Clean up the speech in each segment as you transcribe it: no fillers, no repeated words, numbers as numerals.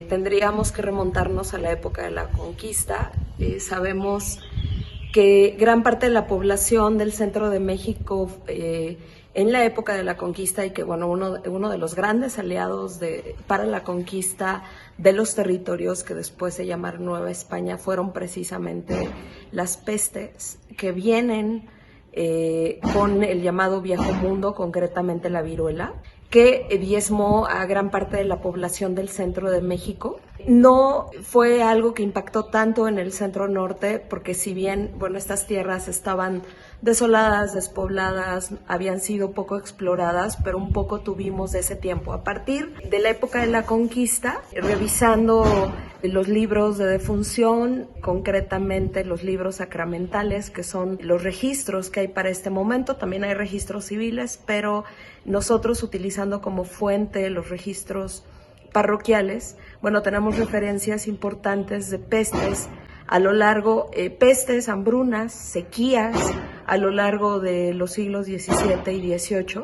Tendríamos que remontarnos a la época de la conquista. Sabemos que gran parte de la población del centro de México en la época de la conquista, y que bueno, uno de los grandes aliados para la conquista de los territorios que después se llamaron Nueva España fueron precisamente las pestes que vienen con el llamado Viejo Mundo, concretamente la viruela, que diezmó a gran parte de la población del centro de México. No fue algo que impactó tanto en el centro norte, porque si bien, bueno, estas tierras estaban desoladas, despobladas, habían sido poco exploradas, pero un poco tuvimos de ese tiempo. A partir de la época de la conquista, revisando los libros de defunción, concretamente los libros sacramentales, que son los registros que hay para este momento, también hay registros civiles, pero nosotros utilizando como fuente los registros parroquiales, bueno, tenemos referencias importantes de pestes a lo largo, pestes, hambrunas, sequías a lo largo de los siglos XVII y XVIII.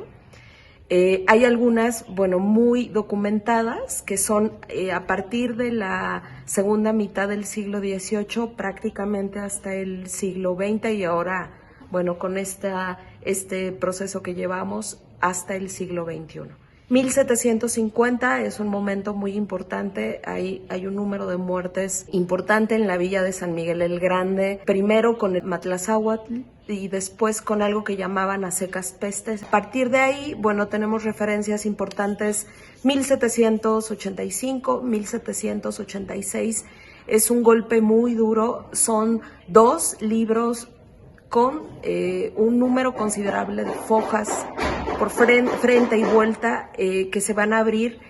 Hay algunas, bueno, muy documentadas, que son a partir de la segunda mitad del siglo XVIII prácticamente hasta el siglo XX, y ahora, bueno, con este proceso que llevamos hasta el siglo XXI. 1750 es un momento muy importante, hay un número de muertes importante en la villa de San Miguel el Grande, primero con el Matlazáhuatl y después con algo que llamaban a secas pestes. A partir de ahí, bueno, tenemos referencias importantes, 1785, 1786, es un golpe muy duro, son 2 libros con un número considerable de fojas por frente y vuelta que se van a abrir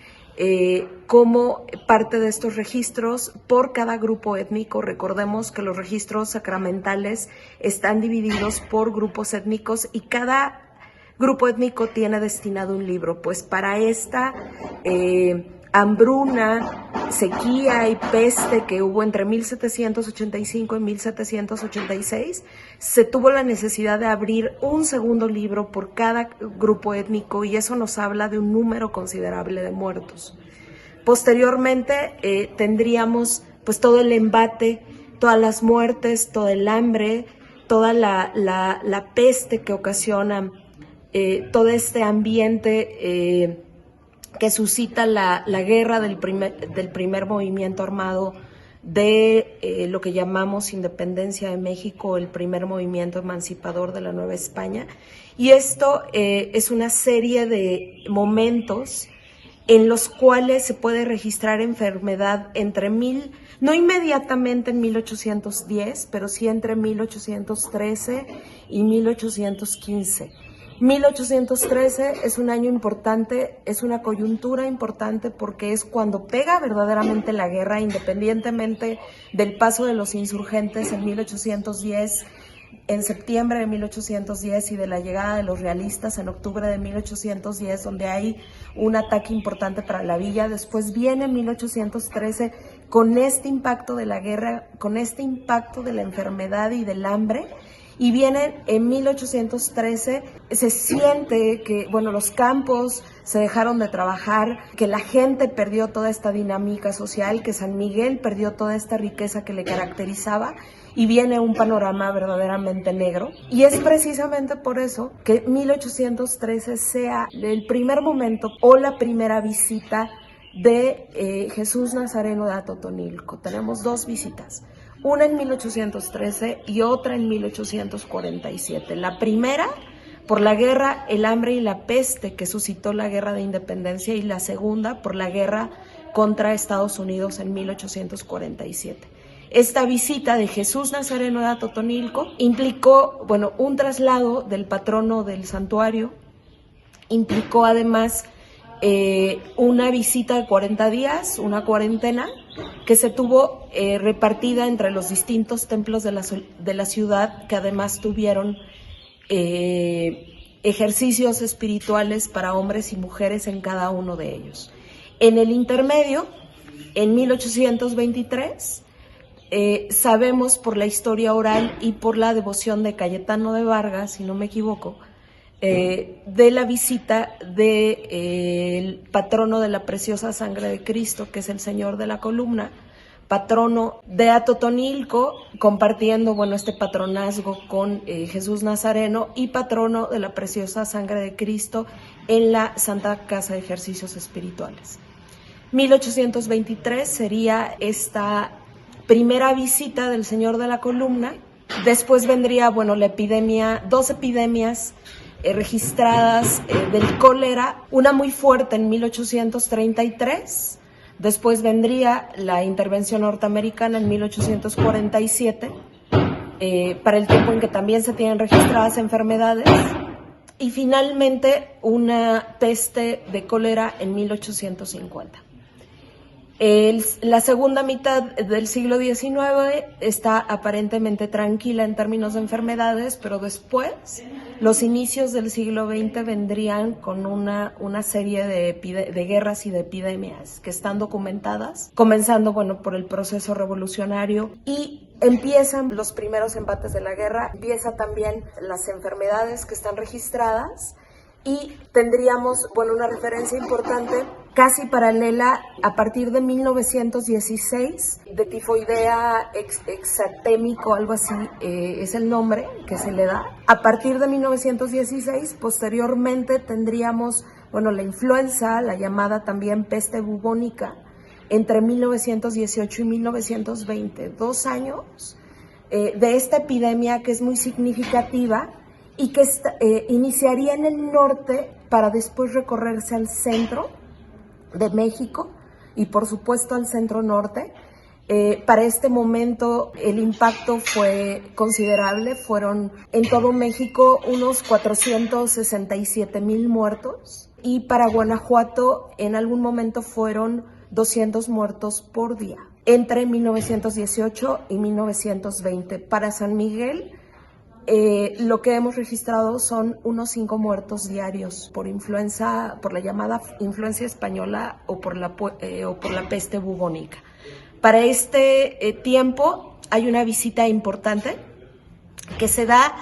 como parte de estos registros por cada grupo étnico. Recordemos que los registros sacramentales están divididos por grupos étnicos y cada grupo étnico tiene destinado un libro. Pues para esta hambruna, sequía y peste que hubo entre 1785 y 1786, se tuvo la necesidad de abrir un segundo libro por cada grupo étnico, y eso nos habla de un número considerable de muertos. Posteriormente tendríamos pues todo el embate, todas las muertes, todo el hambre, toda la peste que ocasiona todo este ambiente que suscita la guerra del primer movimiento armado de lo que llamamos Independencia de México, el primer movimiento emancipador de la Nueva España. Y esto es una serie de momentos en los cuales se puede registrar enfermedad no inmediatamente en 1810, pero sí entre 1813 y 1815. 1813 es un año importante, es una coyuntura importante porque es cuando pega verdaderamente la guerra, independientemente del paso de los insurgentes en 1810, en septiembre de 1810, y de la llegada de los realistas en octubre de 1810, donde hay un ataque importante para la villa. Después viene 1813 con este impacto de la guerra, con este impacto de la enfermedad y del hambre. Y viene en 1813, se siente que, bueno, los campos se dejaron de trabajar, que la gente perdió toda esta dinámica social, que San Miguel perdió toda esta riqueza que le caracterizaba, y viene un panorama verdaderamente negro. Y es precisamente por eso que 1813 sea el primer momento o la primera visita de Jesús Nazareno de Atotonilco. Tenemos 2 visitas. Una en 1813 y otra en 1847. La primera por la guerra, el hambre y la peste que suscitó la guerra de independencia, y la segunda por la guerra contra Estados Unidos en 1847. Esta visita de Jesús Nazareno de Atotonilco implicó, bueno, un traslado del patrono del santuario, implicó además una visita de 40 días, una cuarentena, que se tuvo repartida entre los distintos templos de la ciudad, que además tuvieron ejercicios espirituales para hombres y mujeres en cada uno de ellos. En el intermedio, en 1823, sabemos por la historia oral y por la devoción de Cayetano de Vargas, si no me equivoco, de la visita del patrono de la preciosa sangre de Cristo, que es el Señor de la Columna, patrono de Atotonilco, compartiendo este patronazgo con Jesús Nazareno, y patrono de la preciosa sangre de Cristo en la Santa Casa de Ejercicios Espirituales. 1823 sería esta primera visita del Señor de la Columna. Después vendría, la epidemia, 2 epidemias registradas del cólera, una muy fuerte en 1833, después vendría la intervención norteamericana en 1847, para el tiempo en que también se tienen registradas enfermedades, y finalmente una peste de cólera en 1850. La segunda mitad del siglo XIX está aparentemente tranquila en términos de enfermedades, pero después los inicios del siglo XX vendrían con una serie de guerras y de epidemias que están documentadas, comenzando por el proceso revolucionario, y empiezan los primeros embates de la guerra, empieza también las enfermedades que están registradas, y tendríamos una referencia importante casi paralela a partir de 1916, de tifoidea exantémico, algo así es el nombre que se le da. A partir de 1916, posteriormente tendríamos la influenza, la llamada también peste bubónica, entre 1918 y 1920, 2 años de esta epidemia que es muy significativa y que iniciaría en el norte para después recorrerse al centro de México y por supuesto al centro norte. Para este momento el impacto fue considerable, fueron en todo México unos 467,000 muertos, y para Guanajuato en algún momento fueron 200 muertos por día, entre 1918 y 1920. Para San Miguel, lo que hemos registrado son unos 5 muertos diarios por influenza, por la llamada influencia española o por la peste bubónica. Para este tiempo hay una visita importante que se da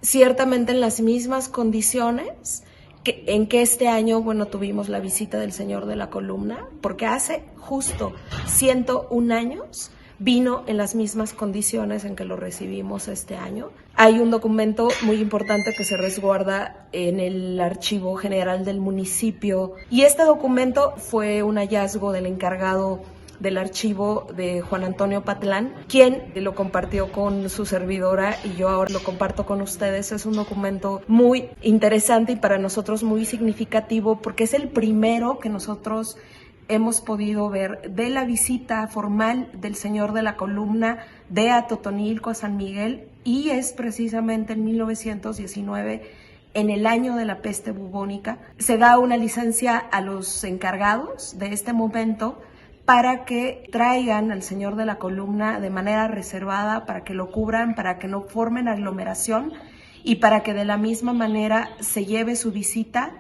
ciertamente en las mismas condiciones en que este año, tuvimos la visita del Señor de la Columna, porque hace justo 101 años vino en las mismas condiciones en que lo recibimos este año. Hay un documento muy importante que se resguarda en el Archivo General del municipio, y este documento fue un hallazgo del encargado del archivo, de Juan Antonio Patlán, quien lo compartió con su servidora y yo ahora lo comparto con ustedes. Es un documento muy interesante y para nosotros muy significativo porque es el primero que nosotros hemos podido ver de la visita formal del Señor de la Columna de Atotonilco a San Miguel, y es precisamente en 1919, en el año de la peste bubónica. Se da una licencia a los encargados de este momento para que traigan al Señor de la Columna de manera reservada, para que lo cubran, para que no formen aglomeración y para que de la misma manera se lleve su visita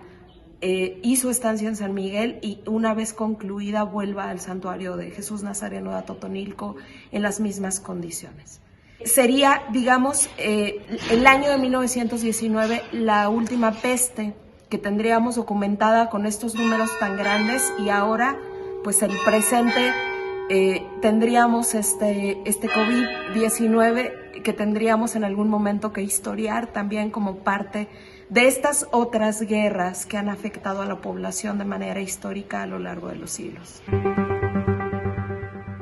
y su estancia en San Miguel, y una vez concluida vuelva al santuario de Jesús Nazareno de Atotonilco en las mismas condiciones. Sería, digamos, el año de 1919 la última peste que tendríamos documentada con estos números tan grandes, y ahora pues el presente tendríamos este COVID-19 que tendríamos en algún momento que historiar también como parte de estas otras guerras que han afectado a la población de manera histórica a lo largo de los siglos.